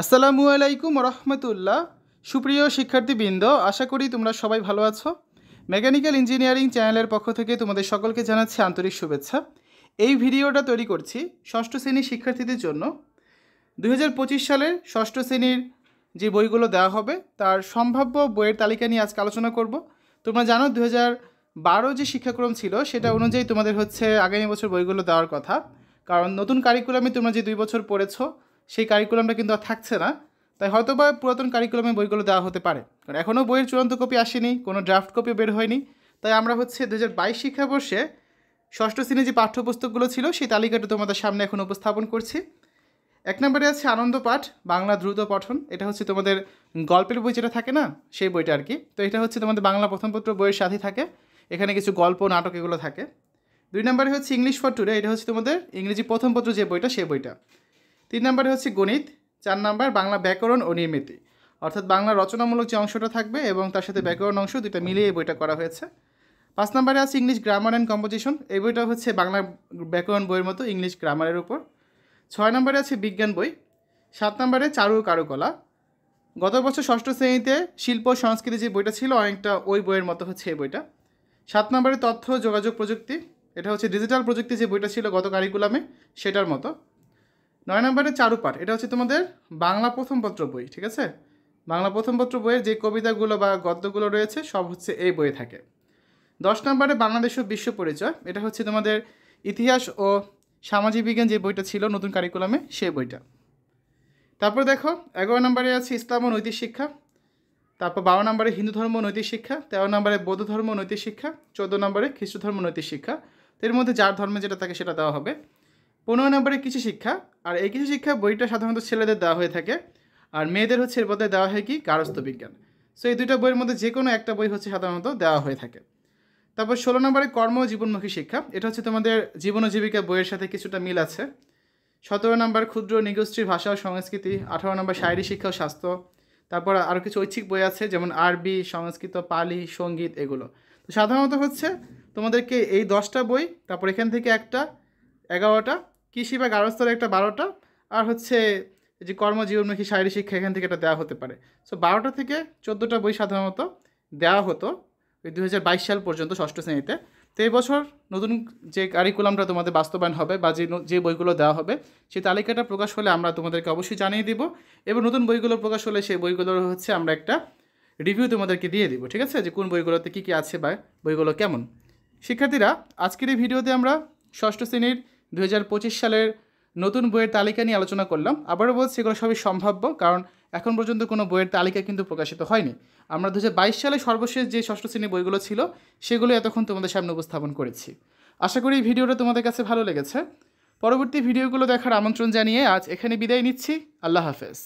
আসসালামু আলাইকুম রহমতুল্লাহ। সুপ্রিয় শিক্ষার্থীবৃন্দ, আশা করি তোমরা সবাই ভালো আছো। মেকানিক্যাল ইঞ্জিনিয়ারিং চ্যানেলের পক্ষ থেকে তোমাদের সকলকে জানাচ্ছি আন্তরিক শুভেচ্ছা। এই ভিডিওটা তৈরি করছি ষষ্ঠ শ্রেণীর শিক্ষার্থীদের জন্য। 2025 সালের ষষ্ঠ শ্রেণীর যে বইগুলো দেওয়া হবে তার সম্ভাব্য বইয়ের তালিকা নিয়ে আজকে আলোচনা করব। তোমরা জানো 2012 যে শিক্ষাক্রম ছিল সেটা অনুযায়ী তোমাদের হচ্ছে আগামী বছর বইগুলো দেওয়ার কথা, কারণ নতুন কারিকুলামে তোমরা যে 2 বছর পড়েছো সেই কারিকুলামটা কিন্তু আর থাকছে না। তাই হয়তো বা পুরাতন কারিকুলামে বইগুলো দেওয়া হতে পারে, কারণ এখনও বইয়ের চূড়ান্ত কপি আসেনি, কোনো ড্রাফট কপি বের হয়নি। তাই আমরা হচ্ছে 2022 শিক্ষাবর্ষে ষষ্ঠ শ্রেণীর যে পাঠ্যপুস্তকগুলো ছিল সেই তালিকাটা তোমাদের সামনে এখন উপস্থাপন করছি। 1 নম্বরে আছে আনন্দ পাঠ বাংলা দ্রুত পঠন। এটা হচ্ছে তোমাদের গল্পের বই যেটা থাকে না, সেই বইটা আর কি। তো এটা হচ্ছে তোমাদের বাংলা প্রথম পত্র বইয়ের সাথে থাকে, এখানে কিছু গল্প নাটক এগুলো থাকে। 2 নম্বরে হচ্ছে ইংলিশ ফর টুডে, এটা হচ্ছে তোমাদের ইংরেজি প্রথম পত্র যে বইটা সেই বইটা। 3 নম্বরে হচ্ছে গণিত। 4 নম্বর বাংলা ব্যাকরণ ও নির্মিতি, অর্থাৎ বাংলা রচনামূলক যে অংশটা থাকবে এবং তার সাথে ব্যাকরণ অংশ দুটো মিলিয়ে এই বইটা করা হয়েছে। 5 নম্বরে আছে ইংলিশ গ্রামার অ্যান্ড কম্পোজিশন। এই বইটা হচ্ছে বাংলা ব্যাকরণ বইয়ের মতো ইংলিশ গ্রামারের উপর। 6 নম্বরে আছে বিজ্ঞান বই। 7 নম্বরে চারু কারুকলা। গত বছর ষষ্ঠ শ্রেণীতে শিল্প সংস্কৃতি যে বইটা ছিল অনেকটা ওই বইয়ের মতো হচ্ছে এই বইটা। 7 নম্বরে তথ্য যোগাযোগ প্রযুক্তি, এটা হচ্ছে ডিজিটাল প্রযুক্তি যে বইটা ছিল গত কারিকুলামে সেটার মতো। 9 নম্বরে চারুপাঠ, এটা হচ্ছে তোমাদের বাংলা প্রথম পত্র বই, ঠিক আছে। বাংলা প্রথম পত্র বইয়ের যে কবিতাগুলো বা গদ্যগুলো রয়েছে সব হচ্ছে এই বইয়ে থাকে। 10 নম্বরে বাংলাদেশ ও বিশ্ব পরিচয়, এটা হচ্ছে তোমাদের ইতিহাস ও সামাজিক বিজ্ঞান যে বইটা ছিল নতুন কারিকুলামে সেই বইটা। তারপর দেখো 11 নম্বরে আছে ইসলাম ও নৈতিক শিক্ষা। তারপর 12 নম্বরে হিন্দু ধর্ম নৈতিক শিক্ষা। 13 নম্বরে বৌদ্ধ ধর্ম নৈতিক শিক্ষা। 14 নম্বরে খ্রিস্ট ধর্ম নৈতিক শিক্ষা। এর মধ্যে যার ধর্মে যেটা থাকে সেটা দেওয়া হবে। 15 নম্বরে কৃষি শিক্ষা, আর এই কৃষি শিক্ষা বইটা সাধারণত ছেলেদের দেওয়া হয়ে থাকে, আর মেয়েদের হচ্ছে এর বদলে দেওয়া হয় কি গার্হস্থ্য বিজ্ঞান। সো এই দুইটা বইয়ের মধ্যে যে কোনো একটা বই হচ্ছে সাধারণত দেওয়া হয়ে থাকে। তারপর 16 নম্বরে কর্ম ও জীবনমুখী শিক্ষা, এটা হচ্ছে তোমাদের জীবন ও জীবিকা বইয়ের সাথে কিছুটা মিল আছে। 17 নম্বর ক্ষুদ্র নিগোষ্ঠীর ভাষা ও সংস্কৃতি। 18 নম্বর শারীরিক শিক্ষা ও স্বাস্থ্য। তারপর আরও কিছু ঐচ্ছিক বই আছে যেমন আরবি, সংস্কৃত, পালি, সঙ্গীত এগুলো। তো সাধারণত হচ্ছে তোমাদেরকে এই 10টা বই, তারপর এখান থেকে একটা 11টা, কৃষি বা গার্হস্থ্যের একটা 12টা, আর হচ্ছে যে কর্মজীবনমুখী শারীরিক শিক্ষা এখান থেকে এটা দেওয়া হতে পারে। সো 12টা থেকে 14টা বই সাধারণত দেওয়া হতো ওই 2022 সাল পর্যন্ত ষষ্ঠ শ্রেণীতে। তো এই বছর নতুন যে কারিকুলামটা তোমাদের বাস্তবায়ন হবে বা যে বইগুলো দেওয়া হবে সেই তালিকাটা প্রকাশ হলে আমরা তোমাদেরকে অবশ্যই জানিয়ে দিব, এবং নতুন বইগুলো প্রকাশ হলে সেই বইগুলোর হচ্ছে আমরা একটা রিভিউ তোমাদেরকে দিয়ে দিব, ঠিক আছে, যে কোন বইগুলোতে কী কী আছে বা বইগুলো কেমন। শিক্ষার্থীরা, আজকের এই ভিডিওতে আমরা ষষ্ঠ শ্রেণীর 2025 সালের নতুন বইয়ের তালিকা নিয়ে আলোচনা করলাম। আবারও বলছি এগুলো সবই সম্ভাব্য, কারণ এখন পর্যন্ত কোনো বইয়ের তালিকা কিন্তু প্রকাশিত হয়নি। আমরা 2022 সালে সর্বশেষ যে ষষ্ঠ শ্রেণীর বইগুলো ছিল সেগুলো এতক্ষণ তোমাদের সামনে উপস্থাপন করেছি। আশা করি এই ভিডিওটা তোমাদের কাছে ভালো লেগেছে। পরবর্তী ভিডিওগুলো দেখার আমন্ত্রণ জানিয়ে আজ এখানে বিদায় নিচ্ছি। আল্লাহ হাফেজ।